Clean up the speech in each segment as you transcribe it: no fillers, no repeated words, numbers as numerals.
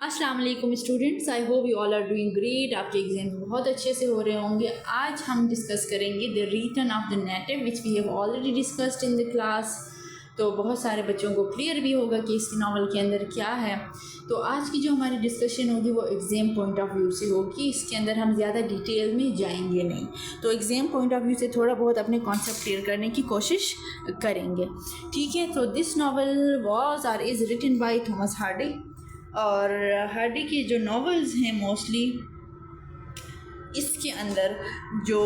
अस्सलाम वालेकुम students, I hope you all are doing great. आपके एग्जाम बहुत अच्छे से हो रहे होंगे। आज हम डिस्कस करेंगे the return of the native which we have already discussed in the class. तो बहुत सारे बच्चों को क्लियर भी होगा कि इस नावल के अंदर क्या है। तो आज की जो हमारी डिस्कशन होगी वो एग्ज़ाम पॉइंट ऑफ व्यू से होगी। इसके अंदर हम ज़्यादा डिटेल में जाएंगे नहीं, तो एग्ज़ाम पॉइंट ऑफ व्यू से थोड़ा बहुत अपने कॉन्सेप्ट क्लियर करने की कोशिश करेंगे। ठीक है, तो this novel was or is written by Thomas Hardy. और हार्डी के जो नॉवेल्स हैं मोस्टली इसके अंदर जो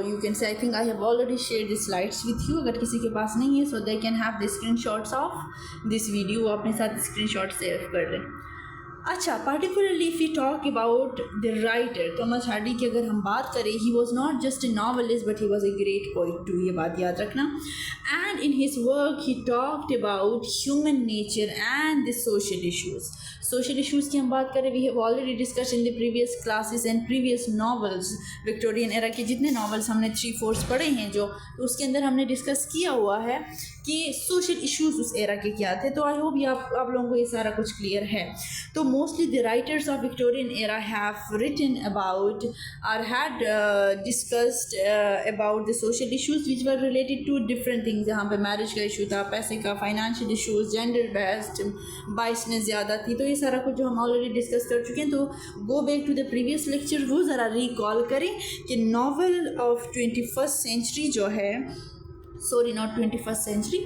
you can say I think I have already share the slides with you. अगर किसी के पास नहीं है so they can have the screenshots of this video. वो अपने साथ स्क्रीनशॉट सेव कर लें। अच्छा, particularly if you talk about the writer Thomas Hardy की अगर हम बात करें, he was not just a novelist but he was a great poet too, ये बात याद रखना। And in his work he talked about human nature and the social issues. Social issues की हम बात करें, we have already discuss in the previous classes and previous novels. Victorian era के जितने नॉवेल्स हमने 3-4 पढ़े हैं जो, तो उसके अंदर हमने डिस्कस किया हुआ है कि सोशल इशूज़ उस एरा के क्या थे। तो आई होप ये आप लोगों को ये सारा कुछ क्लियर है। तो mostly the writers of Victorian era have written about और had discussed about the social issues which were related to different things. जहाँ पे मैरिज का इशू था, पैसे का, financial issues, gender based, biasness ज़्यादा थी। तो ये सारा कुछ जो हम ऑलरेडी डिस्कस कर चुके हैं। तो go back to the previous lecture, वो ज़रा रिकॉल करें कि नावल ऑफ 21st सेंचुरी जो है, sorry not 21st century,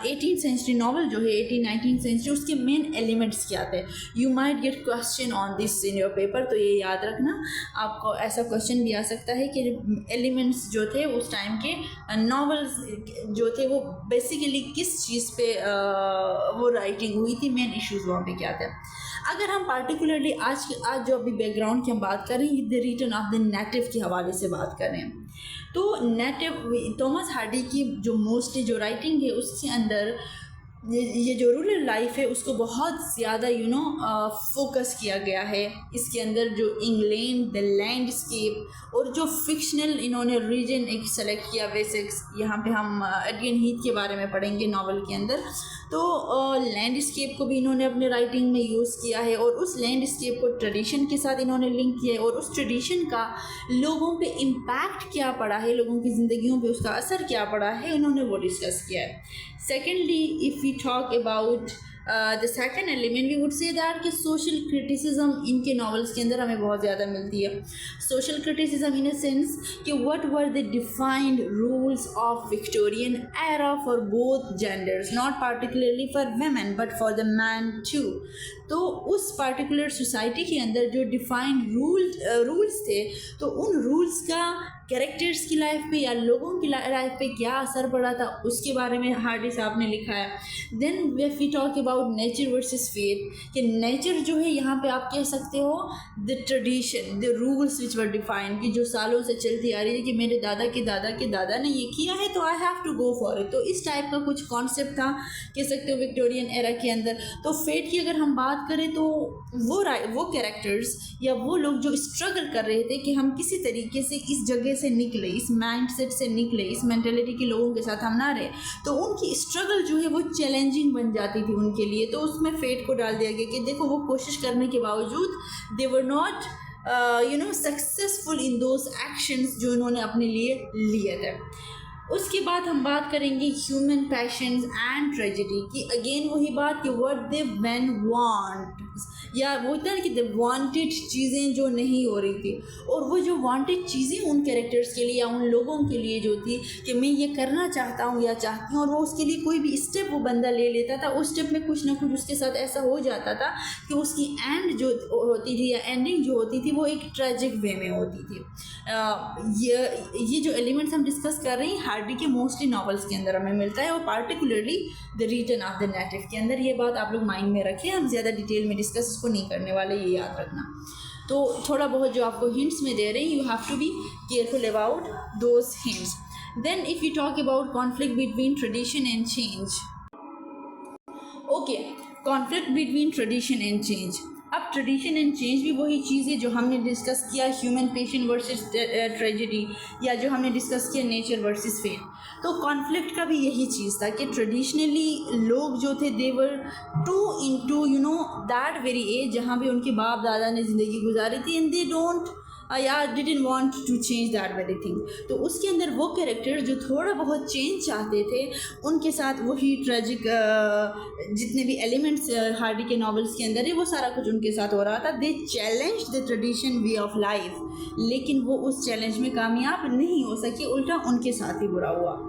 18th century novel जो है 18-19th सेंचुरी, उसके मेन एलिमेंट्स क्या थे। You might get question on this in your paper. तो ये याद रखना, आपको ऐसा क्वेश्चन भी आ सकता है कि एलिमेंट्स जो थे उस टाइम के नॉवेल्स जो थे वो बेसिकली किस चीज़ पे वो राइटिंग हुई थी, मेन इश्यूज़ वहाँ पे क्या थे। अगर हम पार्टिकुलरली आज जो अभी बैकग्राउंड की हम बात करें, the return of the native के हवाले से बात करें, तो नेटिव थॉमस हार्डी की जो मोस्टली जो राइटिंग है उसके अंदर ये जो रूरल लाइफ है उसको बहुत ज़्यादा फोकस किया गया है। इसके अंदर जो इंग्लैंड, द लैंडस्केप और जो फिक्शनल इन्होंने रीजन एक सेलेक्ट किया, वैसे यहाँ पे हम एडविन हीथ के बारे में पढ़ेंगे नावल के अंदर। तो लैंडस्केप को भी इन्होंने अपने राइटिंग में यूज़ किया है और उस लैंडस्केप को ट्रेडिशन के साथ इन्होंने लिंक किया है और उस ट्रेडिशन का लोगों पे इम्पैक्ट क्या पड़ा है, लोगों की ज़िंदगियों पे उसका असर क्या पड़ा है, इन्होंने वो डिस्कस किया है। Secondly, if we talk about the second element, we would say that कि social criticism इनके novels के अंदर हमें बहुत ज़्यादा मिलती है। Social criticism in a sense कि what were the defined rules of Victorian era for both genders, not particularly for women but for the man too। तो उस particular society के अंदर जो defined rules थे, तो उन rules का कैरेक्टर्स की लाइफ पे या लोगों की लाइफ पे क्या असर पड़ा था उसके बारे में हार्डी साहब ने लिखा है। Then if we talk about nature versus fate, कि नेचर जो है यहाँ पे आप कह सकते हो the tradition, the rules which were defined, कि जो सालों से चलती आ रही है कि मेरे दादा के दादा के दादा ने ये किया है तो I have to go for it. तो इस टाइप का कुछ कॉन्सेप्ट था, कह सकते हो विक्टोरियन एरा के अंदर। तो फेट की अगर हम बात करें तो वो कैरेक्टर्स या वो लोग जो स्ट्रगल कर रहे थे कि हम किसी तरीके से इस जगह से निकले, इस माइंडसेट से निकले, इस मेंटालिटी के लोगों के साथ हम ना रहे, तो उनकी स्ट्रगल जो है वो चैलेंजिंग बन जाती थी उनके लिए। तो उसमें फेट को डाल दिया गया कि देखो वो कोशिश करने के बावजूद they were not successful in those actions जो इन्होंने अपने लिए लिए थे। उसके बाद हम बात करेंगे ह्यूमन पैशंस एंड ट्रेजेडी की। अगेन वही बात कि व्हाट दे मैन वांट, या वो होता है कि द वांटेड चीज़ें जो नहीं हो रही थी, और वो जो वांटेड चीज़ें उन कैरेक्टर्स के लिए या उन लोगों के लिए जो थी कि मैं ये करना चाहता हूँ या चाहती हूँ, और वो उसके लिए कोई भी स्टेप वो बंदा ले लेता था, उस स्टेप में कुछ ना कुछ उसके साथ ऐसा हो जाता था कि उसकी एंड जो होती थी या एंडिंग जो होती थी वो एक ट्रेजिक वे में होती थी। ये जो एलिमेंट्स हम डिस्कस कर रहे हैं हार्डी के मोस्टली नॉवेल्स के अंदर हमें मिलता है, और particularly the return of the native के अंदर। ये बात आप लोग माइंड में रखें, हम ज़्यादा डिटेल में डिस्कस इसको नहीं करने वाले, ये याद रखना। तो थोड़ा बहुत जो आपको हिंट्स में दे रहे हैं, you have to be careful about those hints. Then if you talk about conflict between tradition and change, okay, conflict between tradition and change. अब ट्रेडिशन एंड चेंज भी वही चीज़ है जो हमने डिस्कस किया ह्यूमन पेशेंट वर्सेस ट्रेजेडी, या जो हमने डिस्कस किया नेचर वर्सेस फेट। तो कॉन्फ्लिक्ट का भी यही चीज़ था कि ट्रेडिशनली लोग जो थे they were too into that very age जहाँ पे उनके बाप दादा ने ज़िंदगी गुजारी थी, एंड दे डोंट या didn't want to change that very thing. तो उसके अंदर वो कैरेक्टर जो थोड़ा बहुत चेंज चाहते थे, उनके साथ वही ट्रेजिक जितने भी एलिमेंट्स हार्डी के नॉवेल्स के अंदर है वो सारा कुछ उनके साथ हो रहा था। They challenge the tradition way of life, लेकिन वो उस चैलेंज में कामयाब नहीं हो सके, उल्टा उनके साथ ही बुरा हुआ।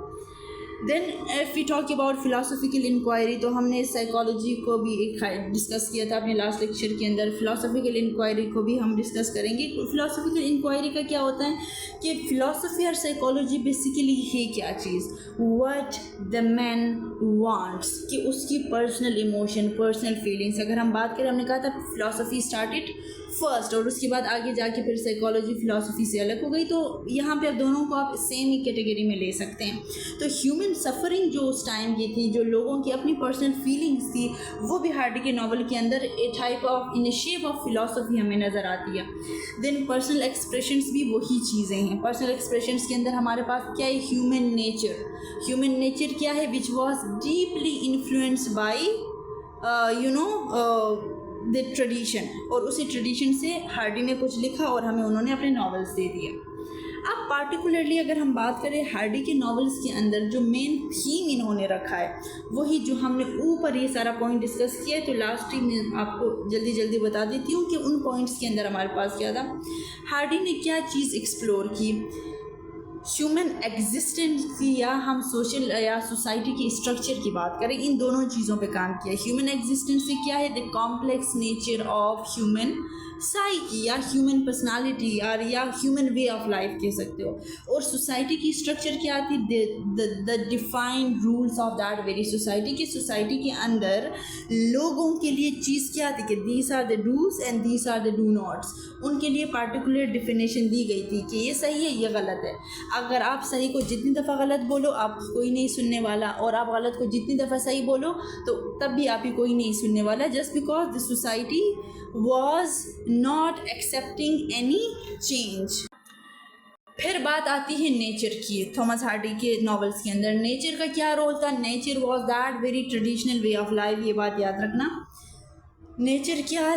Then if we talk about philosophical inquiry, तो हमने साइकोलॉजी को भी एक डिस्कस किया था अपने लास्ट लेक्चर के अंदर। फ़िलासफ़िकल इंक्वायरी को भी हम डिस्कस करेंगे। फ़िलासफ़िकल इंक्वायरी का क्या होता है कि फ़िलासफ़ी और साइकोलॉजी बेसिकली है क्या चीज़, व्हाट द मैन वांट्स, कि उसकी पर्सनल इमोशन, पर्सनल फीलिंग्स। अगर हम बात करें, हमने कहा था फ़िलासफ़ी स्टार्टेड फर्स्ट और उसके बाद आगे जाके फिर साइकोलॉजी फ़िलासफ़ी से अलग हो गई। तो यहाँ पे अब दोनों को आप सेम ही कैटेगरी में ले सकते हैं। तो ह्यूमन सफ़रिंग जो उस टाइम की थी, जो लोगों की अपनी पर्सनल फीलिंग्स थी, वो भी हार्डी के नावल के अंदर a type of in a shape of philosophy हमें नज़र आती है। देन पर्सनल एक्सप्रेशंस भी वही चीज़ें हैं। पर्सनल एक्सप्रेशंस के अंदर हमारे पास क्या है, ह्यूमन नेचर। ह्यूमन नेचर क्या है, which was deeply influenced by the tradition, और उसी ट्रेडिशन से हार्डी ने कुछ लिखा और हमें उन्होंने अपने नॉवेल्स दे दिए। अब पार्टिकुलरली अगर हम बात करें हार्डी के नॉवेल्स के अंदर जो मेन थीम इन्होंने रखा है, वही जो हमने ऊपर ये सारा पॉइंट डिस्कस किया है, तो लास्ट ही मैं आपको जल्दी जल्दी बता देती हूँ कि उन पॉइंट्स के अंदर हमारे पास क्या था। हार्डी ने क्या चीज़ एक्सप्लोर की, ह्यूमन एग्जिस्टेंस की, या हम सोशल या सोसाइटी की स्ट्रक्चर की बात करें, इन दोनों चीज़ों पे काम किया। ह्यूमन एग्जिस्टेंस से क्या है, the complex nature of human psyche या ह्यूमन पर्सनालिटी या ह्यूमन वे ऑफ लाइफ कह सकते हो। और सोसाइटी की स्ट्रक्चर क्या आती, the defined rules of that very society. की सोसाइटी के अंदर लोगों के लिए चीज़ क्या आती कि these are the dos and these are the do nots. उनके लिए पार्टिकुलर डिफिनेशन दी गई थी कि ये सही है, ये गलत है। अगर आप सही को जितनी दफ़ा गलत बोलो आप कोई नहीं सुनने वाला, और आप गलत को जितनी दफ़ा सही बोलो तो तब भी आप ही कोई नहीं सुनने वाला, just because the society was not accepting any change. फिर बात आती है नेचर की। थॉमस हार्डी के नॉवेल्स के अंदर नेचर का क्या रोल था, nature was that very traditional way of life. ये बात याद रखना, नेचर क्या,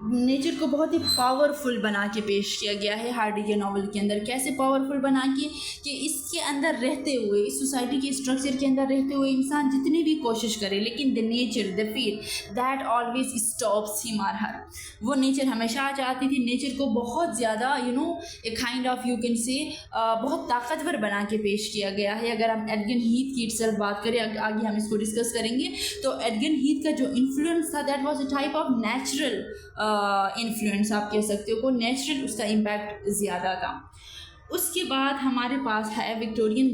नेचर को बहुत ही पावरफुल बना के पेश किया गया है हार्डी के नावल के अंदर। कैसे पावरफुल बना के, कि इसके अंदर रहते हुए, इस सोसाइटी के स्ट्रक्चर के अंदर रहते हुए इंसान जितनी भी कोशिश करे, लेकिन the nature, the feel that always stops him और हर। वो नेचर हमेशा चाहती थी, नेचर को बहुत ज़्यादा ए काइंड ऑफ यू कैन से बहुत ताकतवर बना के पेश किया गया है। अगर हम एडगन हीथ की इटसेल्फ बात करें, आगे हम इसको डिस्कस करेंगे, तो एडगन हीथ का जो इन्फ्लुएंस था that was a type of natural influence, आप कह सकते हो, को नेचुरल उसका इम्पैक्ट ज़्यादा था। उसके बाद हमारे पास है विक्टोरियन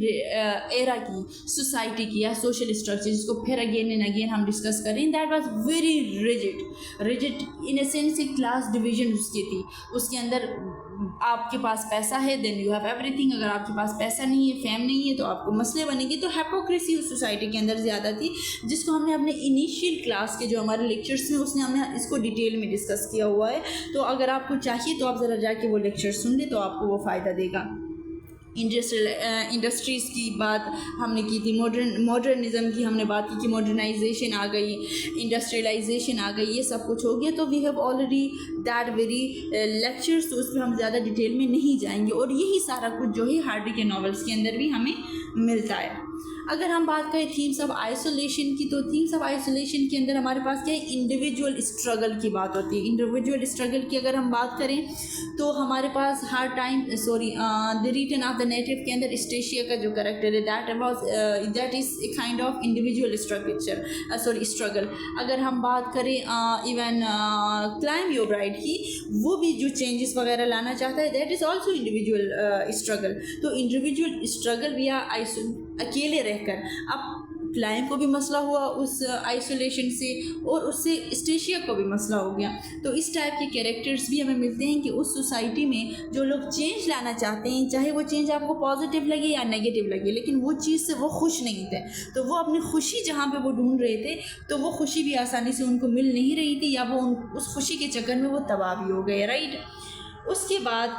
एरा की सोसाइटी की या सोशल स्ट्रक्चर, जिसको फिर अगेन एंड अगेन हम डिस्कस करें। That was very rigid in a sense, एक क्लास डिवीजन उसकी थी। उसके अंदर आपके पास पैसा है देन यू हैव एवरीथिंग, अगर आपके पास पैसा नहीं है, फेम नहीं है, तो आपको मसले बनेंगे। तो हिपोक्रेसी उस सोसाइटी के अंदर ज़्यादा थी, जिसको हमने अपने इनिशियल क्लास के जो हमारे लेक्चर्स में उसने हमने इसको डिटेल में डिस्कस किया हुआ है। तो अगर आपको चाहिए तो आप ज़रा जाके वो लेक्चर सुन लें, तो आपको वो फ़ायदा देगा। इंडस्ट्रीज़ की बात हमने की थी, मॉडर्निज़म की हमने बात की कि मॉडर्नाइजेशन आ गई, इंडस्ट्रियलाइजेशन आ गई, ये सब कुछ हो गया। तो we have already that very lectures, तो उस पर हम ज़्यादा डिटेल में नहीं जाएंगे। और यही सारा कुछ जो है हार्डी के नॉवेल्स के अंदर भी हमें मिलता है। अगर हम बात करें थीम्स ऑफ आइसोलेशन की, तो थीम्स ऑफ आइसोलेशन के अंदर हमारे पास क्या है, इंडिविजुअल स्ट्रगल की बात होती है। इंडिविजुअल स्ट्रगल की अगर हम बात करें तो हमारे पास हर time the return of the native के अंदर स्टेशिया का जो करेक्टर है that is a kind of individual struggle. अगर हम बात करें इवन क्लाइम योर ब्राइड की, वो भी जो चेंजेस वगैरह लाना चाहता है, that is also individual struggle. तो इंडिविजुअल स्ट्रगल या अकेले रहकर, अब क्लाइम को भी मसला हुआ उस आइसोलेशन से, और उससे स्टेशिया को भी मसला हो गया। तो इस टाइप के कैरेक्टर्स भी हमें मिलते हैं कि उस सोसाइटी में जो लोग चेंज लाना चाहते हैं, चाहे वो चेंज आपको पॉजिटिव लगे या नेगेटिव लगे, लेकिन वो चीज़ से वो खुश नहीं थे। तो वो अपनी खुशी जहाँ पे वो ढूंढ रहे थे, तो वो खुशी भी आसानी से उनको मिल नहीं रही थी, या वो उस खुशी के चक्कर में वो तबाह भी हो गए, राइट। उसके बाद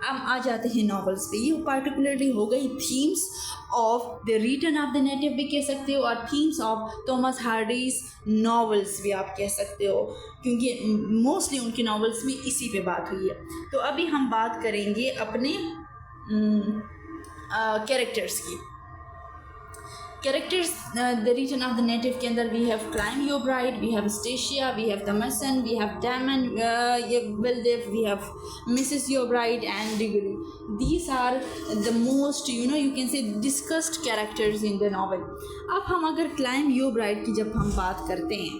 हम आ जाते हैं नॉवेल्स पे। ये पार्टिकुलरली हो गई themes of the return of the native भी कह सकते हो, और themes of Thomas Hardy's novels भी आप कह सकते हो, क्योंकि मोस्टली उनकी नॉवेल्स में इसी पे बात हुई है। तो अभी हम बात करेंगे अपने कैरेक्टर्स की। Characters the return of the native के अंदर we have Clym Yeobright, we have Eustacia, we have Thomasin, we have Damon Wildeve, we have Mrs Yeobright and Diggory. These are the most you can say discussed characters in the novel. अब हम अगर climb your bride की जब हम बात करते हैं,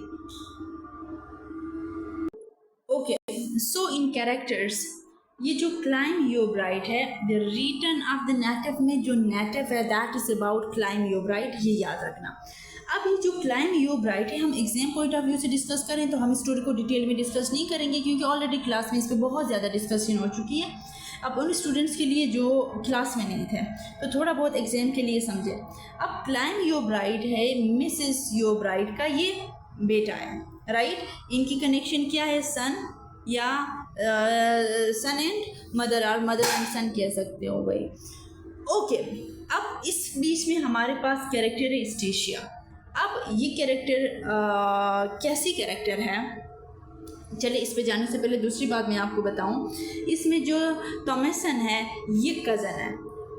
okay, सो इन characters ये जो क्लाइम योर ब्राइड है, the return of the native में जो नेटिव है that is about climb your bride, ये याद रखना। अब ये जो क्लाइम योर ब्राइड है, हम एग्जाम पॉइंट ऑफ व्यू से डिस्कस करें तो हम स्टोरी को डिटेल में डिस्कस नहीं करेंगे, क्योंकि ऑलरेडी क्लास में इस पर बहुत ज़्यादा डिस्कशन हो चुकी है। अब उन स्टूडेंट्स के लिए जो क्लास में नहीं थे, तो थोड़ा बहुत एग्जाम के लिए समझे। अब क्लाइम योर ब्राइड है मिसेस योर ब्राइड का ये बेटा है, राइट। इनकी कनेक्शन क्या है, सन या सन एंड मदर, और मदर एंड सन कह सकते हो भाई, ओके। अब इस बीच में हमारे पास कैरेक्टर है स्टेशिया। अब ये कैरेक्टर कैसी कैरेक्टर है, चले इस पे जाने से पहले दूसरी बात मैं आपको बताऊं, इसमें जो थॉमसन है ये कज़न है।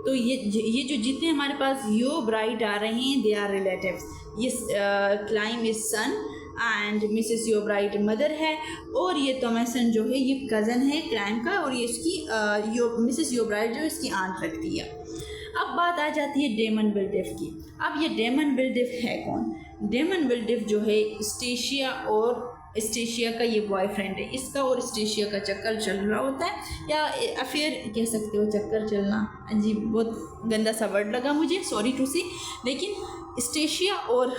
तो ये जो जितने हमारे पास योर ब्राइड आ रहे हैं दे आर रिलेटिव्स। ये Clym is son and Mrs Yeobright mother है, और ये थॉमसन जो है ये कज़न है क्लाइम का, और ये इसकी मिसेस योर ब्राइड जो इसकी आंट लगती है। अब बात आ जाती है डेमन विल्डेफ की। अब ये डेमन विल्डेफ है कौन? डेमन विल्डेफ जो है स्टेशिया और स्टेशिया का ये बॉयफ्रेंड है। इसका और स्टेशिया का चक्कर चल रहा होता है, या अफेयर कह सकते हो, चक्कर चलना अजीब बहुत गंदा सा वर्ड लगा मुझे, सॉरी टू सी। लेकिन स्टेशिया और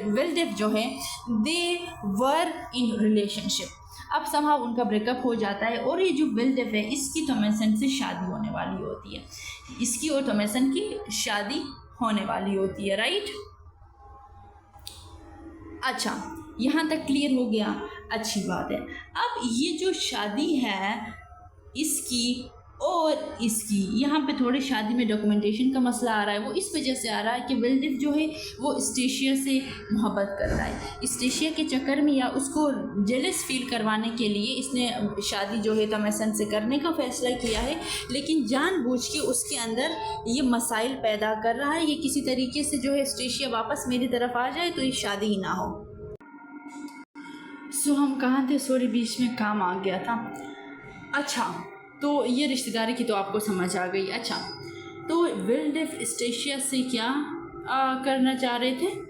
विल्डेफ जो है दे वर इन रिलेशनशिप। अब समहाउ उनका ब्रेकअप हो जाता है, और ये जो विल्डेफ है इसकी थॉमसन से शादी होने वाली होती है, इसकी और थॉमसन की शादी होने वाली होती है, राइट। अच्छा, यहाँ तक क्लियर हो गया, अच्छी बात है। अब ये जो शादी है इसकी और इसकी, यहाँ पे थोड़ी शादी में डॉक्यूमेंटेशन का मसला आ रहा है। वो इस वजह से आ रहा है कि विल्डेफ जो है वो स्टेशिया से मोहब्बत कर रहा है। स्टेशिया के चक्कर में या उसको जेलस फील करवाने के लिए इसने शादी जो है थॉमसन से करने का फ़ैसला किया है, लेकिन जानबूझ के उसके अंदर ये मसाइल पैदा कर रहा है, ये किसी तरीके से जो है स्टेशिया वापस मेरी तरफ आ जाए तो ये शादी ही ना हो। सो हम कहाँ थे, सॉरी बीच में काम आ गया था। अच्छा, तो ये रिश्तेदारी की तो आपको समझ आ गई। अच्छा, तो विल्डेफ स्टेशिया से क्या करना चाह रहे थे,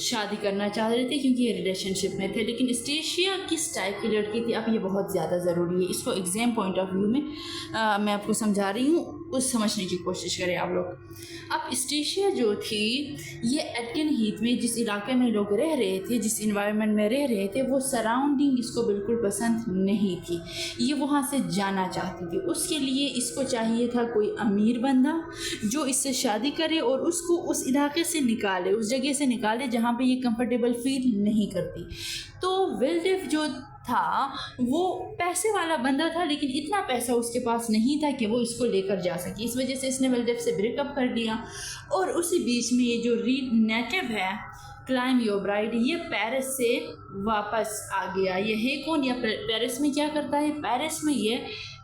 शादी करना चाह रहे थे, क्योंकि ये रिलेशनशिप में थे। लेकिन स्टेशिया किस टाइप की लड़की थी, अब ये बहुत ज़्यादा ज़रूरी है, इसको एग्ज़ाम पॉइंट ऑफ व्यू में मैं आपको समझा रही हूँ, उस समझने की कोशिश करें आप लोग। अब स्टेशिया जो थी ये एडगन हीथ में जिस इलाके में लोग रह रहे थे, जिस इन्वायरमेंट में रह रहे थे, वो सराउंडिंग इसको बिल्कुल पसंद नहीं थी। ये वहाँ से जाना चाहती थी। उसके लिए इसको चाहिए था कोई अमीर बंदा जो इससे शादी करे और उसको उस इलाके से निकाले, उस जगह से निकाले जहाँ पे ये कंफर्टेबल फील नहीं करती। तो विल्डेफ जो था वो पैसे वाला बंदा था, लेकिन इतना पैसा उसके पास नहीं था कि वो इसको लेकर जा सके। इस वजह से इसने विल्डेफ से ब्रेकअप कर दिया। और उसी बीच में ये जो नेटिव है क्लाइम योर ब्राइड, ये पेरिस से वापस आ गया। ये है कौन, या पेरिस में क्या करता है? पेरिस में ये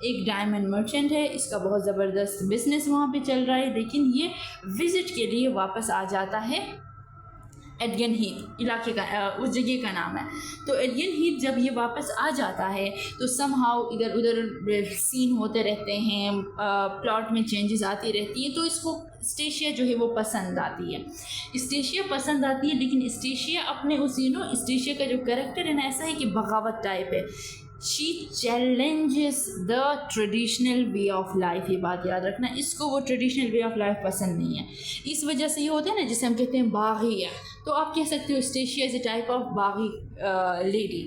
एक डायमंड मर्चेंट है, इसका बहुत ज़बरदस्त बिजनेस वहाँ पे चल रहा है। लेकिन ये विज़िट के लिए वापस आ जाता है एडगन हीथ इलाके का, उस जगह का नाम है। तो एडगन हीथ जब ये वापस आ जाता है तो समहाउ इधर उधर सीन होते रहते हैं, प्लॉट में चेंजेस आती रहती हैं। तो इसको स्टेशिया जो है वो पसंद आती है, स्टेशिया पसंद आती है। लेकिन स्टेशिया अपने उस स्टेशिया का जो कैरेक्टर है ना, ऐसा है कि बगावत टाइप है। She challenges the traditional way of life. ये बात याद रखना, इसको वो ट्रेडिशनल वे ऑफ लाइफ पसंद नहीं है। इस वजह से ये होता है ना, जिसे हम कहते हैं बागी है, तो आप कह सकते हो स्टेशिया इज़ ए टाइप ऑफ बागी लेडी।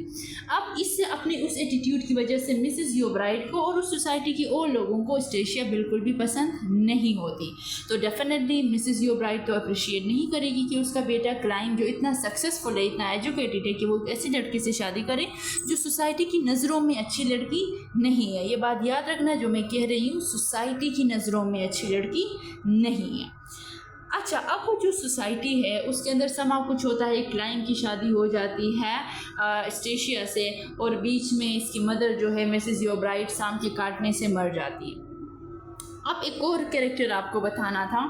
अब इससे अपने उस एटीट्यूड की वजह से मिसेस योब्राइट को और उस सोसाइटी की और लोगों को स्टेशिया बिल्कुल भी पसंद नहीं होती। तो डेफिनेटली मिसेस योब्राइट तो अप्रिशिएट नहीं करेगी कि उसका बेटा क्लाइम जो इतना सक्सेसफुल है, इतना एजुकेटेड है, कि वो ऐसी लड़की से शादी करे जो सोसाइटी की नज़रों में अच्छी लड़की नहीं है। ये बात याद रखना जो मैं कह रही हूँ, सोसाइटी की नज़रों में अच्छी लड़की नहीं है। अच्छा, अब वो जो सोसाइटी है उसके अंदर समा कुछ होता है, क्लाइम की शादी हो जाती है स्टेशिया से, और बीच में इसकी मदर जो है मिसेस योब्राइट सांप के काटने से मर जाती है। अब एक और कैरेक्टर आपको बताना था,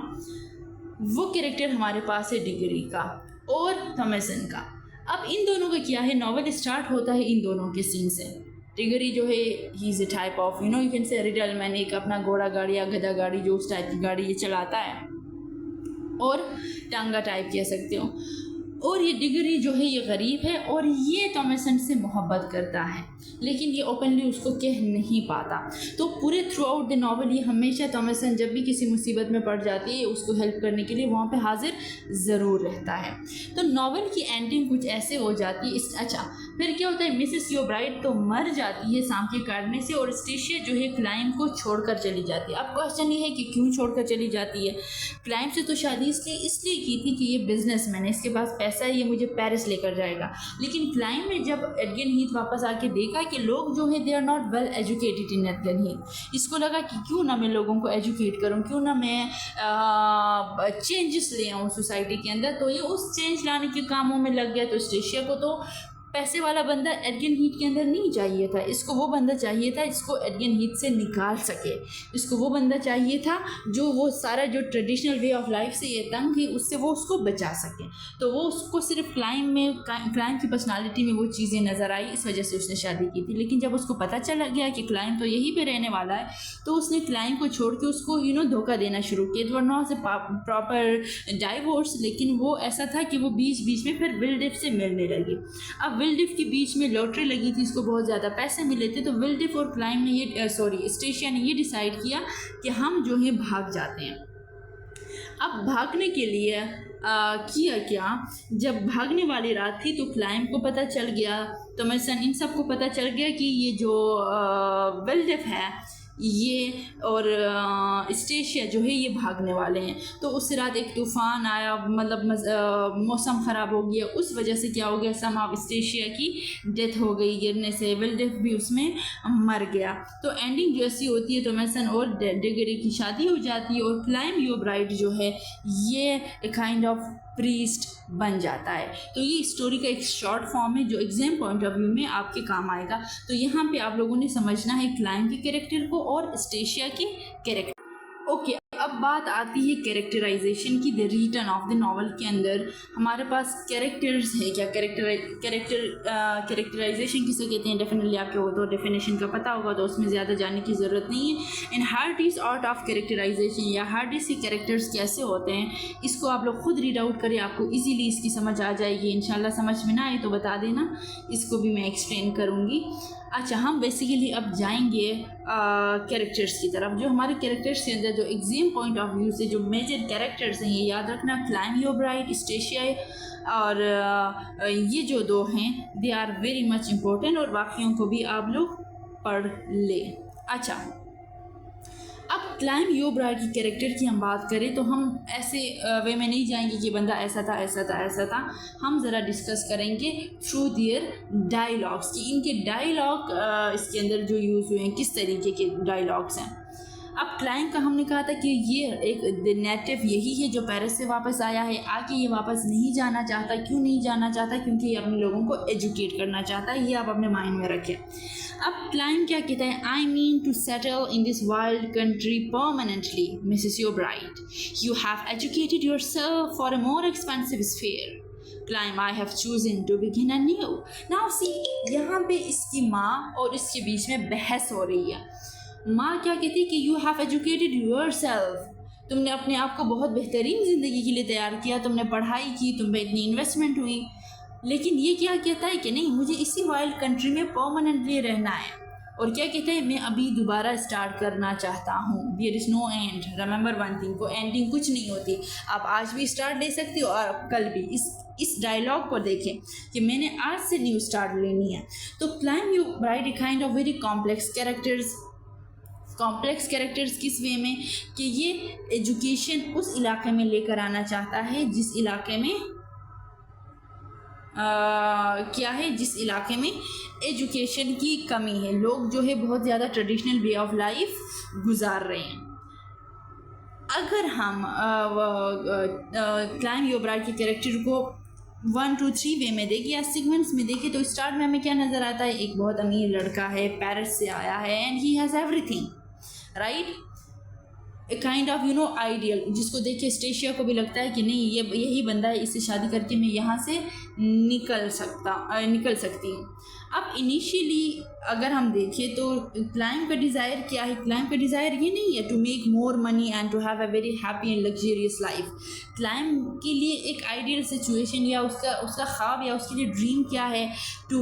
वो कैरेक्टर हमारे पास है डिगरी का और थॉमसन का। अब इन दोनों का क्या है, नॉवल स्टार्ट होता है इन दोनों के सीन से। डिगरी जो है he is a type of you can say reddleman, एक अपना घोड़ा गाड़ी या गधा गाड़ी जो उस टाइप की गाड़ी ये चलाता है, और टांगा टाइप कह सकते हो। और ये डिगरी जो है ये गरीब है और ये थॉमसन से मोहब्बत करता है, लेकिन ये ओपनली उसको कह नहीं पाता। तो पूरे थ्रू आउट द नॉवल ये हमेशा थॉमसन जब भी किसी मुसीबत में पड़ जाती है उसको हेल्प करने के लिए वहाँ पे हाजिर ज़रूर रहता है। तो नॉवल की एंडिंग कुछ ऐसे हो जाती है अच्छा, फिर क्या होता है, मिसेस योब्राइट तो मर जाती है सांप के काटने से, और स्टेशिया जो है क्लाइम को छोड़कर चली जाती है। अब क्वेश्चन ये है कि क्यों छोड़कर चली जाती है। क्लाइम से तो शादी इसलिए की थी कि ये बिजनेसमैन है, इसके पास पैसा है, ये मुझे पेरिस लेकर जाएगा। लेकिन क्लाइम ने जब एडगन हीथ वापस आके देखा कि लोग जो है they are not well educated in एडगन हीथ, इसको लगा कि क्यों ना मैं लोगों को एजुकेट करूं, क्यों ना मैं चेंजेस ले आऊँ सोसाइटी के अंदर। तो ये उस चेंज लाने के कामों में लग गया। तो स्टेशिया को तो पैसे वाला बंदा एडगन हीथ के अंदर नहीं चाहिए था, इसको वो बंदा चाहिए था इसको एडगन हीथ से निकाल सके। इसको वो बंदा चाहिए था जो वो सारा जो ट्रेडिशनल वे ऑफ लाइफ से ये तंग है उससे वो उसको बचा सके। तो वो उसको सिर्फ क्लाइम की पर्सनालिटी में वो चीज़ें नज़र आई, इस वजह से उसने शादी की थी। लेकिन जब उसको पता चला गया कि क्लाइम तो यहीं पे रहने वाला है, तो उसने क्लाइम को छोड़ के उसको धोखा देना शुरू किया। It was not a proper divorce, लेकिन वो ऐसा था कि वो बीच बीच में फिर विल्डेफ से मिलने लगी। अब विल्डेफ के बीच में लॉटरी लगी थी, इसको बहुत ज़्यादा पैसे मिले थे। तो विल्डेफ और क्लाइम ने स्टेशिया ने ये डिसाइड किया कि हम जो है भाग जाते हैं। अब भागने के लिए किया क्या, जब भागने वाली रात थी तो क्लाइम को पता चल गया, तो इन सबको पता चल गया कि ये जो विल्डेफ है ये और स्टेशिया जो है ये भागने वाले हैं। तो उस रात एक तूफ़ान आया, मतलब मौसम ख़राब हो गया, उस वजह से क्या हो गया, समाव स्टेशिया की डेथ हो गई गिरने से, विल्डेफ भी उसमें मर गया। तो एंडिंग जो ऐसी होती है, थॉमसन और डिगरी की शादी हो जाती है और क्लाइम योब्राइट जो है ये काइंड ऑफ प्रीस्ट बन जाता है। तो ये स्टोरी का एक शॉर्ट फॉर्म है जो एग्जाम पॉइंट ऑफ व्यू में आपके काम आएगा। तो यहाँ पे आप लोगों ने समझना है क्लाइम के कैरेक्टर को और स्टेशिया के कैरेक्टर। ओके, अब बात आती है कैरेक्टराइजेशन की। The return of the novel के अंदर हमारे पास कैरेक्टर्स है क्या, कैरेक्टराइजेशन किसे कहते हैं, डेफिनेटली आपको तो डेफिनेशन का पता होगा, तो उसमें ज़्यादा जानने की ज़रूरत नहीं है। इन हार्डीज आर्ट ऑफ कैरेक्टराइजेशन या हार्डीज के कैरेक्टर्स कैसे होते हैं, इसको आप लोग खुद रीड आउट करें, आपको ईजीली इसकी समझ आ जाएगी। इंशाल्लाह समझ में ना आए तो बता देना, इसको भी मैं एक्सप्लेन करूँगी। अच्छा, हम बेसिकली अब जाएंगे कैरेक्टर्स की तरफ। जो हमारे कैरेक्टर्स के अंदर जो एग्जाम पॉइंट ऑफ व्यू से जो मेजर कैरेक्टर्स हैं, ये याद रखना, क्लाइम योब्राइट, स्टेशिया, और ये जो दो हैं they are very much important, और बाकियों को भी आप लोग पढ़ ले। अच्छा, अब क्लाइम योब्राइट की कैरेक्टर की हम बात करें तो हम ऐसे वे में नहीं जाएंगे कि बंदा ऐसा था ऐसा था ऐसा था। हम ज़रा डिस्कस करेंगे थ्रू देयर डायलॉग्स कि इनके डायलॉग इसके अंदर जो यूज़ हुए हैं किस तरीके के डायलॉग्स हैं। अब क्लाइम का हमने कहा था कि ये एक नेटिव यही है जो पेरिस से वापस आया है, आके ये वापस नहीं जाना चाहता। क्यों नहीं जाना चाहता? क्योंकि ये अपने लोगों को एजुकेट करना चाहता है। ये आप अपने माइंड में रखें। अब क्लाइम क्या कहता है, I mean to settle in this wild country permanently Mrs Yeobright, you have educated yourself for a more expensive sphere. Climb, I have chosen to begin anew. Now see, यहाँ पे इसकी माँ और इसके बीच में बहस हो रही है। माँ क्या कहती है कि you have educated your self, तुमने अपने आप को बहुत बेहतरीन ज़िंदगी के लिए तैयार किया, तुमने पढ़ाई की, तुम पे इतनी इन्वेस्टमेंट हुई। लेकिन ये क्या कहता है कि नहीं, मुझे इसी वाइल्ड कंट्री में परमानेंटली रहना है। और क्या कहता है, मैं अभी दोबारा स्टार्ट करना चाहता हूँ। There is no end, remember one thing, को एंडिंग कुछ नहीं होती। आप आज भी स्टार्ट ले सकते हो और कल भी। इस डायलॉग को देखें कि मैंने आज से न्यू स्टार्ट लेनी है। तो climb your bright A kind of very complex characters किस वे में, कि ये एजुकेशन उस इलाके में लेकर आना चाहता है जिस इलाके में क्या है, जिस इलाके में एजुकेशन की कमी है। लोग जो है बहुत ज़्यादा ट्रेडिशनल वे ऑफ लाइफ गुजार रहे हैं। अगर हम क्लाइम योर ब्राइट के कैरेक्टर को 1 2 3 वे में देखें या सीक्वेंस में देखें, तो स्टार्ट में हमें क्या नज़र आता है, एक बहुत अमीर लड़का है, पेरिस से आया है, and he has everything, right, A kind of ideal, जिसको देख के स्टेशिया को भी लगता है कि नहीं, ये यही बंदा है, इससे शादी करके मैं यहाँ से निकल सकती हूँ। अब इनिशियली अगर हम देखें तो क्लाइम का डिज़ायर क्या है, क्लाइम का डिज़ायर ये नहीं है to make more money and to have a very happy and luxurious life. Clym के लिए एक आइडियल सिचुएशन या उसका ख्वाब या उसके लिए ड्रीम क्या है, टू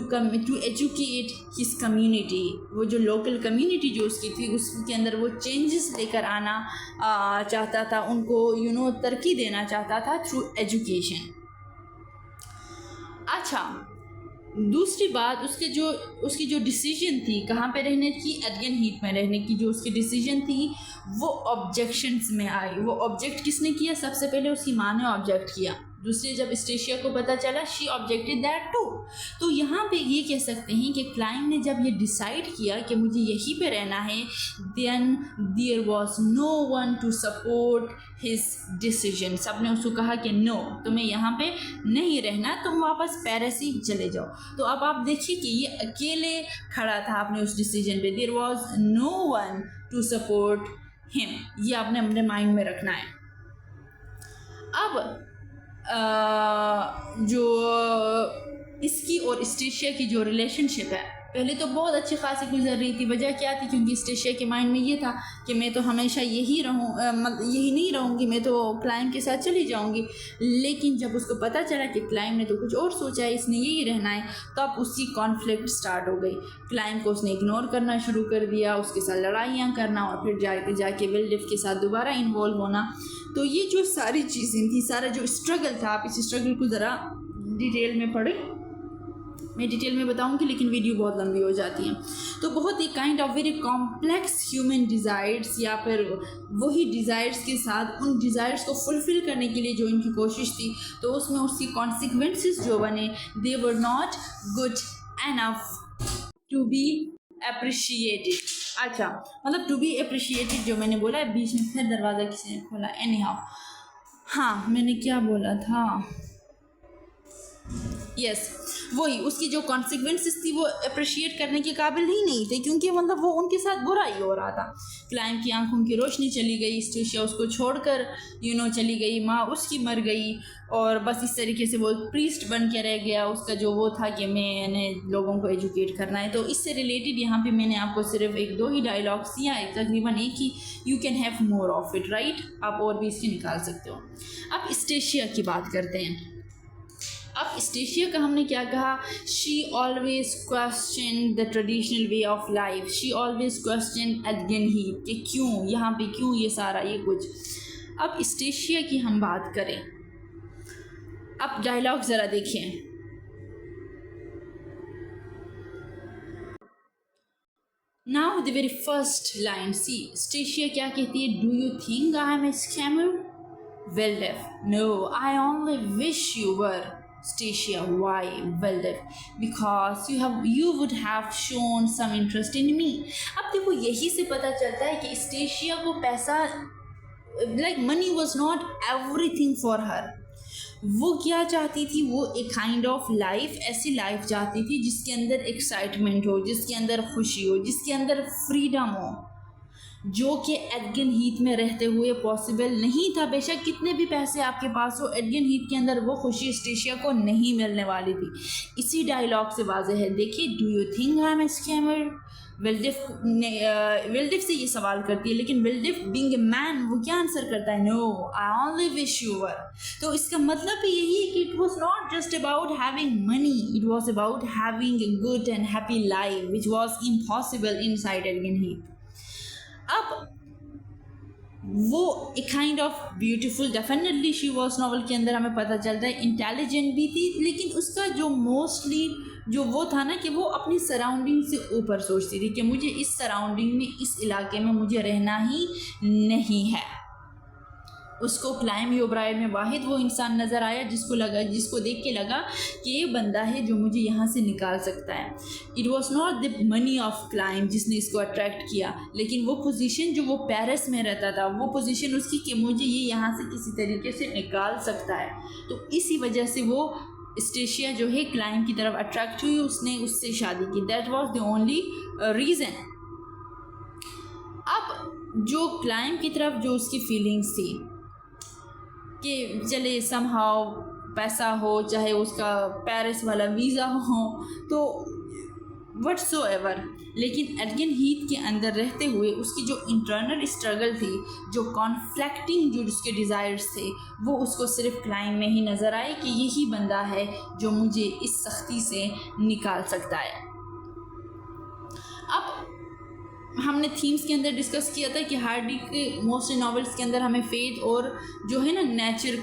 एजुकेट हिज कम्युनिटी। वो जो लोकल कम्युनिटी जो उसकी थी, उसके अंदर वो चेंजेस लेकर आना चाहता था, उनको तरक्की देना चाहता था थ्रू एजुकेशन। अच्छा, दूसरी बात, उसकी जो डिसीजन थी कहाँ पे रहने की, एडगन हीट में रहने की, जो उसकी डिसीजन थी वो ऑब्जेक्शंस में आई। वो ऑब्जेक्ट किसने किया, सबसे पहले उसकी माँ ने ऑब्जेक्ट किया। दूसरी, जब स्टेशिया को पता चला, शी ऑब्जेक्टेड दैट टू। तो यहाँ पे ये कह सकते हैं कि क्लाइम ने जब ये डिसाइड किया कि मुझे यहीं पे रहना है, then there was no one to support his decision. सब ने उसको कहा कि नो, तुम्हें यहाँ पे नहीं रहना, तुम वापस पेरिस ही चले जाओ। तो अब आप देखिए कि ये अकेले खड़ा था अपने उस डिसीजन पे। There was no one to support him, ये आपने अपने माइंड में रखना है। अब जो इसकी और स्टेशिया की जो रिलेशनशिप है, पहले तो बहुत अच्छी खासी गुजर रही थी। वजह क्या थी, क्योंकि स्टेशिया के माइंड में ये था कि मैं तो हमेशा यही नहीं रहूँगी, मैं तो क्लाइम के साथ चली जाऊँगी। लेकिन जब उसको पता चला कि क्लाइम ने तो कुछ और सोचा है, इसने यही रहना है, तब तो उसकी कॉन्फ्लिक्ट स्टार्ट हो गई। क्लाइम को उसने इग्नोर करना शुरू कर दिया, उसके साथ लड़ाइयाँ करना, और फिर जाके विल्डेफ के साथ दोबारा इन्वॉल्व होना। तो ये जो सारी चीज़ें थी, सारा जो स्ट्रगल था, आप इस स्ट्रगल को ज़रा डिटेल में पढ़ें। मैं डिटेल में बताऊंगी लेकिन वीडियो बहुत लंबी हो जाती है। तो बहुत ही kind of very complex human desires, या फिर वही डिज़ायर्स के साथ उन डिज़ायर्स को फुलफ़िल करने के लिए जो इनकी कोशिश थी, तो उसमें उसकी कॉन्सिक्वेंसेस जो बने, they were not good enough to be appreciated. अच्छा, मतलब टू बी अप्रिशिएटेड जो मैंने बोला है, बीच में फिर दरवाज़ा किसी ने खोला। एनीहाउ, हाँ, मैंने क्या बोला था, यस, वही, उसकी जो कॉन्सिक्वेंसेस थी वो अप्रिशिएट करने के काबिल ही नहीं थे, क्योंकि मतलब वो उनके साथ बुरा ही हो रहा था। क्लाइम की आंखों की रोशनी चली गई, स्टेशिया उसको छोड़कर चली गई, माँ उसकी मर गई, और बस इस तरीके से वो प्रीस्ट बन के रह गया। उसका जो वो था कि मैंने लोगों को एजुकेट करना है। तो इससे रिलेटेड यहाँ पे मैंने आपको सिर्फ 1-2 ही डायलॉग्स दिया, तकरीबन एक ही, you can have more of it, right, आप और भी इसके निकाल सकते हो। अब स्टेशिया की बात करते हैं। अब स्टेशिया का हमने क्या कहा, she always question the traditional way of life, she always question एडगन हीट, कि क्यों यहाँ पे, क्यों ये सारा ये कुछ। अब स्टेशिया की हम बात करें, अब डायलॉग ज़रा देखिए। Now the very first line, see Eustacia क्या कहती है, do you think I am a scammer? Wildeff, no, I only wish you were. Stacia, why? Wildeff, because you would have shown some interest in me. अब देखो, यही से पता चलता है कि स्टेशिया को पैसा, like money was not everything for her. वो क्या चाहती थी, वो एक काइंड ऑफ लाइफ, ऐसी लाइफ चाहती थी जिसके अंदर एक्साइटमेंट हो, जिसके अंदर खुशी हो, जिसके अंदर फ्रीडम हो। जो कि एडगन हीथ में रहते हुए पॉसिबल नहीं था। बेशक कितने भी पैसे आपके पास हो, एडगन हीथ के अंदर वो खुशी एस्टेशिया को नहीं मिलने वाली थी। इसी डायलॉग से वाज़ेह है। देखिए, do you think I am scammer, Wildeve से ये सवाल करती है, लेकिन विल्डिफ बीइंग ए मैन वो क्या आंसर करता है, no I only wish you were. तो इसका मतलब भी यही है कि it was not just about having money, it was about having a good and happy life which was impossible inside एडगन हीथ। अब वो एक kind of beautiful, definitely she was novel के अंदर हमें पता चलता है इंटेलिजेंट भी थी, लेकिन उसका जो मोस्टली जो वो था ना कि वो अपनी सराउंडिंग से ऊपर सोचती थी कि मुझे इस सराउंडिंग में, इस इलाके में मुझे रहना ही नहीं है। उसको क्लाइम योब्राइड में वाहिद वो इंसान नज़र आया जिसको देख के लगा कि ये बंदा है जो मुझे यहाँ से निकाल सकता है। It was not the money of climb जिसने इसको अट्रैक्ट किया, लेकिन वो पोजीशन जो वो पेरिस में रहता था, वो पोजीशन उसकी कि मुझे ये यहाँ से किसी तरीके से निकाल सकता है। तो इसी वजह से वो एस्टेशिया जो है क्लाइम की तरफ अट्रैक्ट हुई, उसने उससे शादी की। That was the only reason. अब जो क्लाइम की तरफ जो उसकी फीलिंग्स थी कि चले समहाउ पैसा हो, चाहे उसका पेरिस वाला वीज़ा हो, तो व्हाटसोएवर, लेकिन एडगन हीथ के अंदर रहते हुए उसकी जो इंटरनल स्ट्रगल थी, जो कॉन्फ्लिक्टिंग जो उसके डिज़ायर्स थे, वो उसको सिर्फ क्लाइम में ही नज़र आए कि यही बंदा है जो मुझे इस सख्ती से निकाल सकता है। अब हमने थीम्स के अंदर डिस्कस किया था कि हार्डी के मोस्टली नॉवेल्स के अंदर हमें फेथ और जो है ना नेचर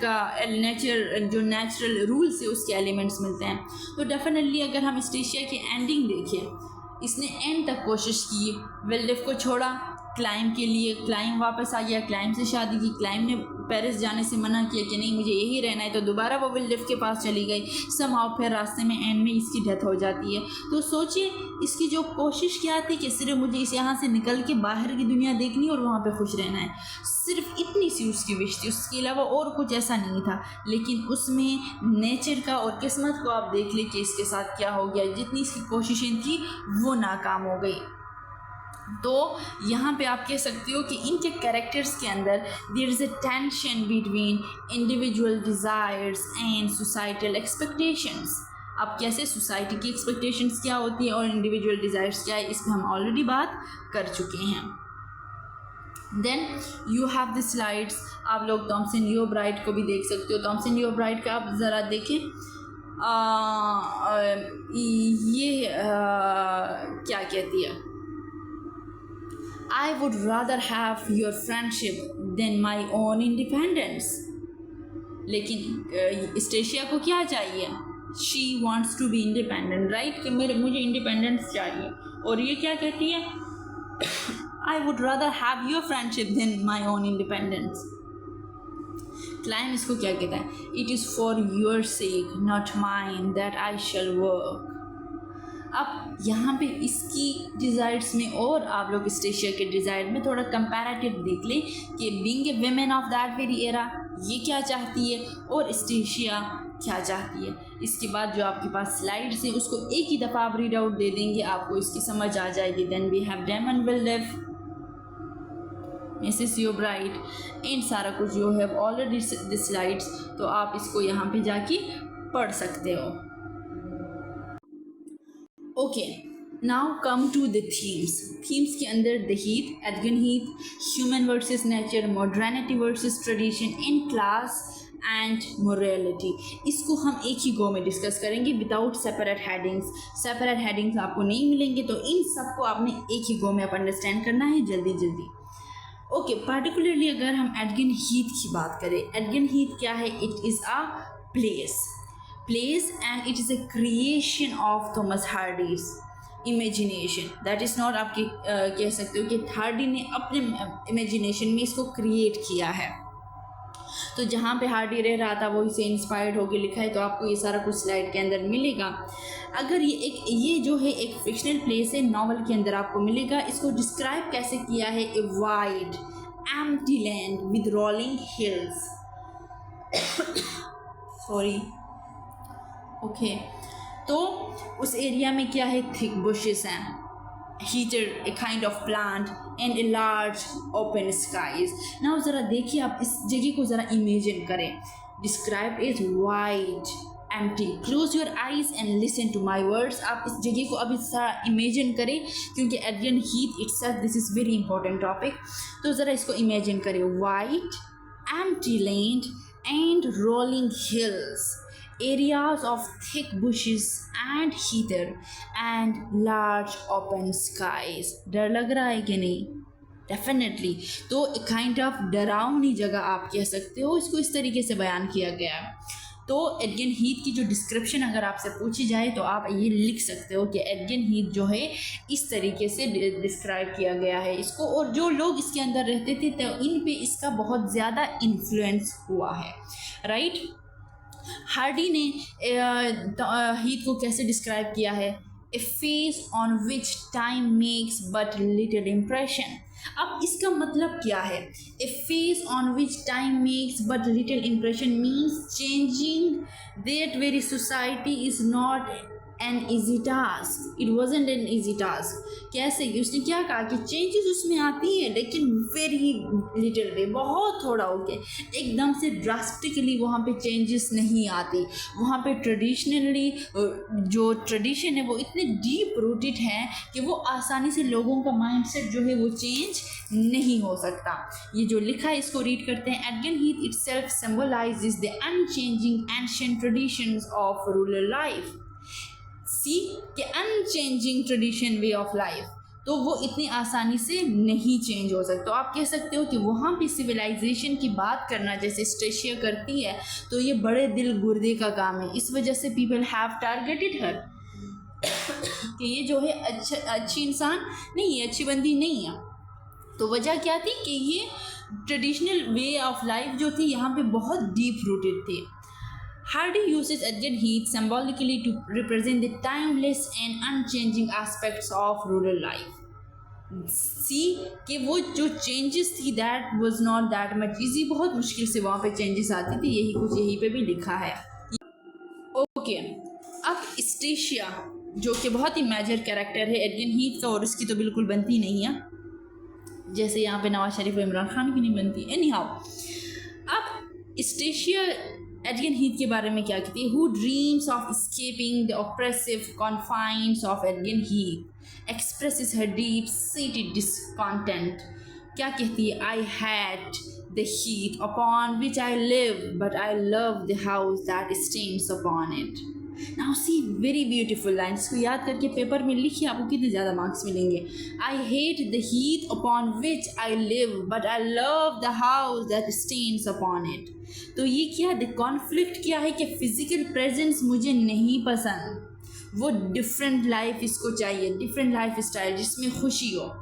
जो नेचुरल रूल्स है उसके एलिमेंट्स मिलते हैं। तो डेफिनेटली अगर हम एस्टेशिया की एंडिंग देखें, इसने एंड तक कोशिश की, विल्डिफ को छोड़ा क्लाइम के लिए, क्लाइम वापस आ गया, क्लाइम से शादी की, क्लाइम ने पेरिस जाने से मना किया कि नहीं मुझे यही रहना है, तो दोबारा वो विल्डिफ के पास चली गई। समहाउ फिर रास्ते में एंड में इसकी डेथ हो जाती है। तो सोचिए इसकी जो कोशिश क्या थी कि सिर्फ मुझे इस यहाँ से निकल के बाहर की दुनिया देखनी और वहाँ पे खुश रहना है, सिर्फ इतनी सी उसकी विश थी, उसके अलावा और कुछ ऐसा नहीं था। लेकिन उसमें नेचर का और किस्मत को आप देख ले कि इसके साथ क्या हो गया, जितनी इसकी कोशिशें थी वो नाकाम हो गई। तो यहाँ पे आप कह सकते हो कि इनके कैरेक्टर्स के अंदर there is a tension between individual desires and societal expectations. अब कैसे सोसाइटी की एक्सपेक्टेशंस क्या होती है और इंडिविजुअल डिज़ायर्स क्या है, इस पर हम ऑलरेडी बात कर चुके हैं। Then you have the slides. आप लोग थॉमसन योब्राइड को भी देख सकते हो। थॉमसन योब्राइड का आप ज़रा देखें, क्या कहती है, I would rather have your friendship than my own independence। लेकिन एस्टेशिया को क्या चाहिए, she wants to be independent, right? कि मुझे इंडिपेंडेंस चाहिए, और ये क्या कहती है, I would rather have your friendship than my own independence। Climb इसको क्या कहता है, it is for your sake not mine that I shall work। अब यहाँ पे इसकी डिज़ायर्स में और आप लोग एस्टेशिया के डिज़ायर में थोड़ा कंपैरेटिव देख लें कि being a women of that very era ये क्या चाहती है और एस्टेशिया क्या चाहती है। इसके बाद जो आपके पास स्लाइड्स हैं उसको एक ही दफ़ा आप रीड आउट दे देंगे, आपको इसकी समझ आ जाएगी। Then we have Damon Wildeve, Mrs Yeobright, इन सारा कुछ जो है ऑलरेडी द स्लाइड्स, तो आप इसको यहाँ पे जाके पढ़ सकते हो। Okay, now come to the themes. Themes के अंदर द हीथ, एडगन Heath, human versus nature, modernity versus tradition, in class and morality, इसको हम एक ही गो में डिस्कस करेंगे without separate headings. Separate headings आपको नहीं मिलेंगे, तो इन सबको आपने एक ही गो में आप अंडरस्टैंड करना है जल्दी जल्दी। ओके, पार्टिकुलरली अगर हम एडगन हीथ की बात करें, एडगन हीथ क्या है, it is a place and it is a creation of Thomas Hardy's imagination। that is not आपके कह सकते हो कि हार्डी ने अपने इमेजिनेशन में इसको क्रिएट किया है। तो जहाँ पे हार्डी रह रहा था वही से इंस्पायर्ड होकर लिखा है, तो आपको ये सारा कुछ स्लाइड के अंदर मिलेगा। अगर ये जो है एक फिक्शनल प्लेस है, नॉवल के अंदर आपको मिलेगा। इसको डिस्क्राइब कैसे किया है, a wide empty land with rolling hills. Sorry, okay, तो उस एरिया में क्या है, थिक बुशेस हैं, heater, a kind of plant, and a large open skies. Now ज़रा देखिए, आप इस जगह को ज़रा इमेजिन करें. Described as wide, empty. Close your eyes and listen to my words. आप इस जगह को अभी ज़रा इमेजिन करें, क्योंकि एडगन Heath itself this is very important topic. तो ज़रा इसको इमेजिन करें. Wide, empty land and rolling hills. Areas of thick bushes and heather and large open skies. डर लग रहा है कि नहीं? डेफिनेटली. तो काइंड ऑफ डरावनी जगह आप कह सकते हो, इसको इस तरीके से बयान किया गया है. तो एडगन हीथ की जो डिस्क्रिप्शन अगर आपसे पूछी जाए तो आप ये लिख सकते हो कि एडगन हीथ जो है इस तरीके से डिस्क्राइब किया गया है इसको, और जो लोग इसके अंदर रहते थे तो इन पे इसका बहुत ज़्यादा इन्फ्लुएंस हुआ है. राइट. हार्डी ने हीथ को कैसे डिस्क्राइब किया है? A face on which time makes but little impression. अब इसका मतलब क्या है? A face on which time makes but little impression means changing that very society is not an easy task. It wasn't an easy task. कैसे कि उसने क्या कहा कि चेंजेस उसमें आती हैं लेकिन वेरी लिटिल वे, बहुत थोड़ा होके, एकदम से ड्रास्टिकली वहाँ पे चेंजेस नहीं आती. वहाँ पे ट्रेडिशनली जो ट्रेडिशन है वो इतने डीप रूटेड हैं कि वो आसानी से लोगों का माइंडसेट जो है वो चेंज नहीं हो सकता. ये जो लिखा है इसको रीड करते हैं. एडगन Heath itself symbolises the unchanging ancient traditions of rural life. See के unchanging tradition way of life, तो वो इतनी आसानी से नहीं चेंज हो सकता. तो आप कह सकते हो कि वहाँ पे सिविलाइजेशन की बात करना जैसे स्ट्रेशिया करती है तो ये बड़े दिल गुर्दे का काम है. इस वजह से पीपल हैव टारगेटेड हर कि ये जो है अच्छी इंसान नहीं है, अच्छी बंदी नहीं है. तो वजह क्या थी कि ये ट्रेडिशनल वे ऑफ लाइफ जो थी यहाँ पे बहुत डीप रूटेड थी. Hardy uses Edgar Heath symbolically to represent the timeless and unchanging aspects of rural life. See कि वो जो changes थी that was not that much easy, बहुत मुश्किल से वहाँ पे changes आती थी. यही कुछ यहीं पे भी लिखा है. ओके. अब स्टेशिया जो कि बहुत ही मेजर कैरेक्टर है एडगन हीथ का, और उसकी तो बिल्कुल बनती नहीं है, जैसे यहाँ पे नवाज शरीफ और इमरान खान की नहीं बनती. एनी हाउ, अब स्टेशिया एडगन हीथ के बारे में क्या कहती है? Who dreams of escaping the oppressive confines of Edgin Heath expresses her deep-seated discontent. क्या कहती है? I had the heath upon which I live, but I love the house that stands upon it. Now see, very beautiful lines. इसको याद करके paper में लिखिए, आपको कितने ज़्यादा मार्क्स मिलेंगे. I hate the heath upon which I live, but I love the house that stands upon it. तो ये क्या द कॉन्फ्लिक्ट क्या है कि फिजिकल प्रेजेंस मुझे नहीं पसंद, वो डिफरेंट लाइफ इसको चाहिए, डिफरेंट लाइफ स्टाइल जिसमें खुशी हो.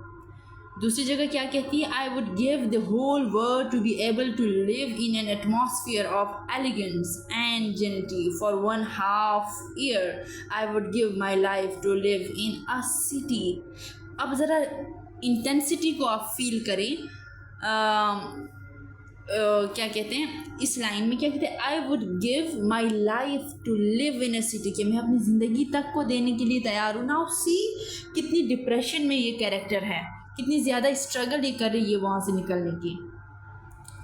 दूसरी जगह क्या कहती है? I would give the whole world to be able to live in an atmosphere of elegance and gentility for 1/2 year. I would give my life to live in a city. अब ज़रा इंटेंसिटी को आप feel करें. क्या कहते हैं इस line में? क्या कहते हैं? I would give my life to live in a city, कि मैं अपनी ज़िंदगी तक को देने के लिए तैयार हूँ. नाउ सी कितनी डिप्रेशन में ये कैरेक्टर है, कितनी ज़्यादा स्ट्रगल ये कर रही है वहाँ से निकलने की.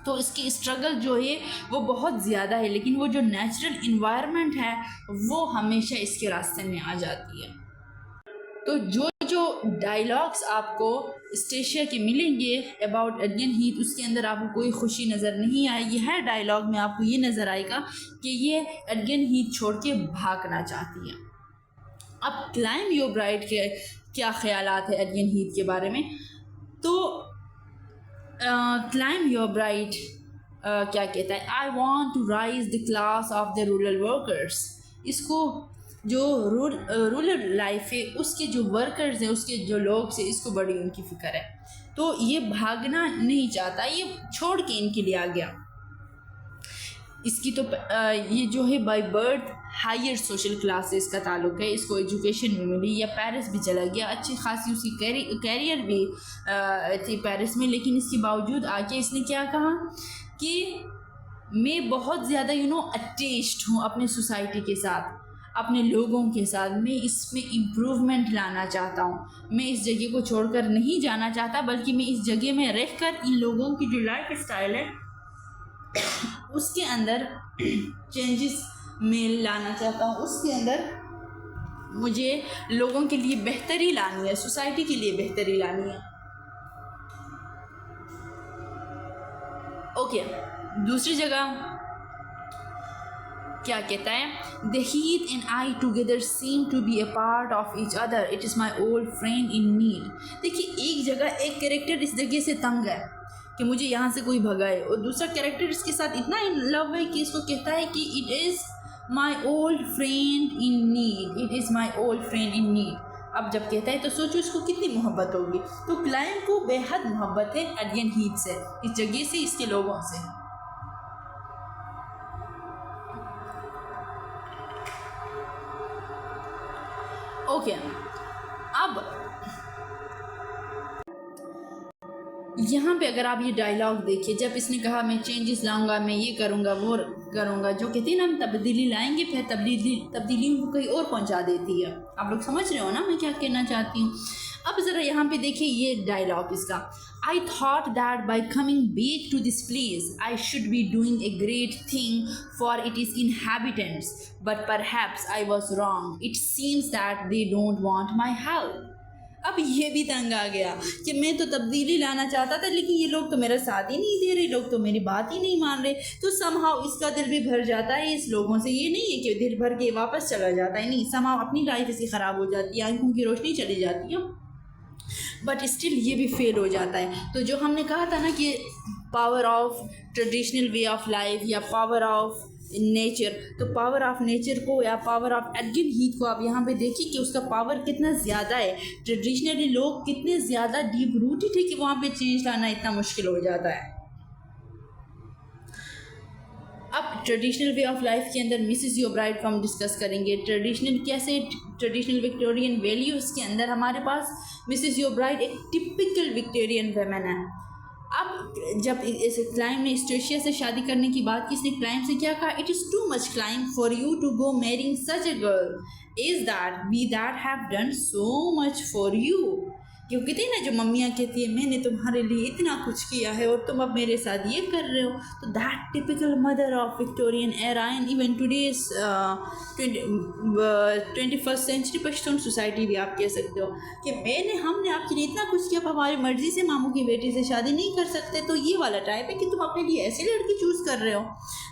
तो इसकी स्ट्रगल जो है वो बहुत ज़्यादा है, लेकिन वो जो नेचुरल इन्वायरमेंट है वो हमेशा इसके रास्ते में आ जाती है. तो जो डायलॉग्स आपको स्टेशिया के मिलेंगे अबाउट एडगन हीथ, उसके अंदर आपको कोई खुशी नज़र नहीं आएगी. हर डायलॉग में आपको ये नज़र आएगा कि ये एडगन हीथ छोड़ के भागना चाहती है. अब क्लाइम योर ब्राइड के क्या ख्यालात है एडगन हीथ के बारे में? तो क्लाइम योर ब्राइड क्या कहता है? I want to raise the class of the rural workers. इसको जो रूरल लाइफ है उसके जो वर्कर्स हैं, उसके जो लोग से, इसको बड़ी उनकी फ़िक्र है. तो ये भागना नहीं चाहता, ये छोड़ के इनके लिए आ गया. इसकी तो ये जो है by birth higher social class से इसका ताल्लुक़ है. इसको एजुकेशन भी मिली, या पेरिस भी चला गया, अच्छी खासी उसकी कैरियर भी थी पेरिस में, लेकिन इसके बावजूद आके इसने क्या कहा कि मैं बहुत ज़्यादा अटैच्ड हूँ अपने सोसाइटी के साथ. अपने लोगों के साथ, मैं इसमें इम्प्रूवमेंट लाना चाहता हूँ। मैं इस जगह को छोड़कर नहीं जाना चाहता, बल्कि मैं इस जगह में रहकर इन लोगों की जो लाइफ स्टाइल है उसके अंदर चेंजेस में लाना चाहता हूँ। उसके अंदर मुझे लोगों के लिए बेहतरी लानी है, सोसाइटी के लिए बेहतरी लानी है। ओके, दूसरी जगह क्या कहता है, the heath and I together seem to be a part of each other, it is my old friend in need. देखिए, एक जगह एक कैरेक्टर इस जगह से तंग है कि मुझे यहाँ से कोई भगाए, और दूसरा कैरेक्टर इसके साथ इतना इन लव है कि इसको कहता है कि it is my old friend in need, it is my old friend in need. अब जब कहता है तो सोचो इसको कितनी मोहब्बत होगी। तो क्लाइंट को बेहद मोहब्बत है एडियन हीथ से, इस जगह से, इसके लोगों से। ओके, अब यहाँ पे अगर आप ये डायलॉग देखिए, जब इसने कहा मैं चेंजेस लाऊंगा, मैं ये करूँगा वो करूँगा, जो कहते हैं ना हम तब्दीली लाएंगे, फिर तब्दीली को कहीं और पहुँचा देती है। आप लोग समझ रहे हो ना मैं क्या कहना चाहती हूँ। अब ज़रा यहाँ पे देखिए ये डायलॉग इसका, I thought that by coming back to this place I should be doing a great thing for it is inhabitants, but perhaps I was wrong, it seems that they don't want my help. अब ये भी तंग आ गया कि मैं तो तब्दीली लाना चाहता था, लेकिन ये लोग तो मेरा साथ ही नहीं दे रहे, लोग तो मेरी बात ही नहीं मान रहे। तो समहाउ इसका दिल भी भर जाता है इस लोगों से। ये नहीं है कि दिल भर के वापस चला जाता है, नहीं, समहाउ अपनी लाइफ ऐसी ख़राब हो जाती है, आंखों की रोशनी चली जाती है, बट स्टिल ये भी फेल हो जाता है। तो जो हमने कहा था ना कि power of traditional way of life या पावर ऑफ नेचर, तो पावर ऑफ नेचर को या पावर ऑफ एडियन हीथ को आप यहाँ पे देखिए कि उसका पावर कितना ज़्यादा है। ट्रेडिशनली लोग कितने ज़्यादा डीप रूटेड है कि वहाँ पे चेंज लाना इतना मुश्किल हो जाता है। अब ट्रेडिशनल वे ऑफ लाइफ के अंदर मिसेस योब्राइट को हम डिस्कस करेंगे। ट्रेडिशनल कैसे, ट्रेडिशनल विक्टोरियन वैल्यूज़ के अंदर हमारे पास मिसेस योब्राइट एक टिपिकल विक्टोरियन वेमेन है। अब जब इस क्लाइंट ने स्ट्रेशिया से शादी करने की बात की, इसने क्लाइंट से क्या कहा, it is too much Clym for you to go marrying such a girl, is that we that have done so much for you. क्यों कहते हैं ना, जो मम्मियाँ कहती है मैंने तुम्हारे लिए इतना कुछ किया है और तुम अब मेरे साथ ये कर रहे हो। तो that typical mother of Victorian era and even today's 21st century Pashtun society भी आप कह सकते हो कि हमने आपके लिए इतना कुछ किया, अब हमारी मर्ज़ी से मामू की बेटी से शादी नहीं कर सकते। तो ये वाला टाइप है कि तुम अपने लिए ऐसी लड़की चूज़ कर रहे हो,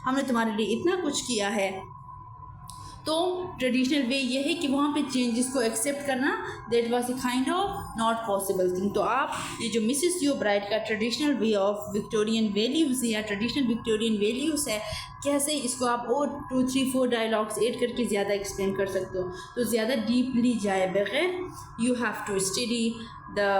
हमने तुम्हारे लिए इतना कुछ किया है। तो ट्रेडिशनल वे ये है कि वहाँ पे चेंजेस को एक्सेप्ट करना that was a kind of not possible thing. तो आप ये जो मिसेस योब्राइट का traditional way of Victorian values या ट्रेडिशनल विक्टोरियन वैल्यूज़ है, कैसे इसको आप और 2, 3, 4 डायलॉग्स ऐड करके ज़्यादा एक्सप्लेन कर सकते हो। तो ज़्यादा डीपली जाए बगैर you have to study the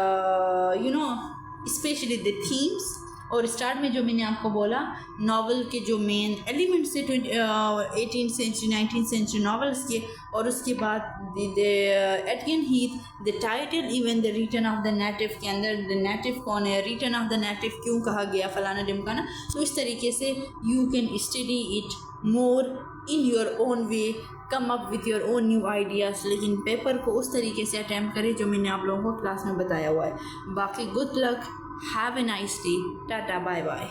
specially the themes. और स्टार्ट में जो मैंने आपको बोला नावल के जो मेन एलिमेंट्स थे 18th century 19th century novels के, और उसके बाद Egdon Heath, the title, even the return of the native के अंदर द नेटिव कौन है, रिटर्न ऑफ द नेटिव क्यों कहा गया, फलाना ढिमकाना। तो इस तरीके से you can study it more in your own way, come up with your own new ideas. लेकिन पेपर को उस तरीके से अटैम्प्ट करें जो मैंने आप लोगों को क्लास में बताया हुआ है। बाकी good luck, have a nice day, tata, bye bye.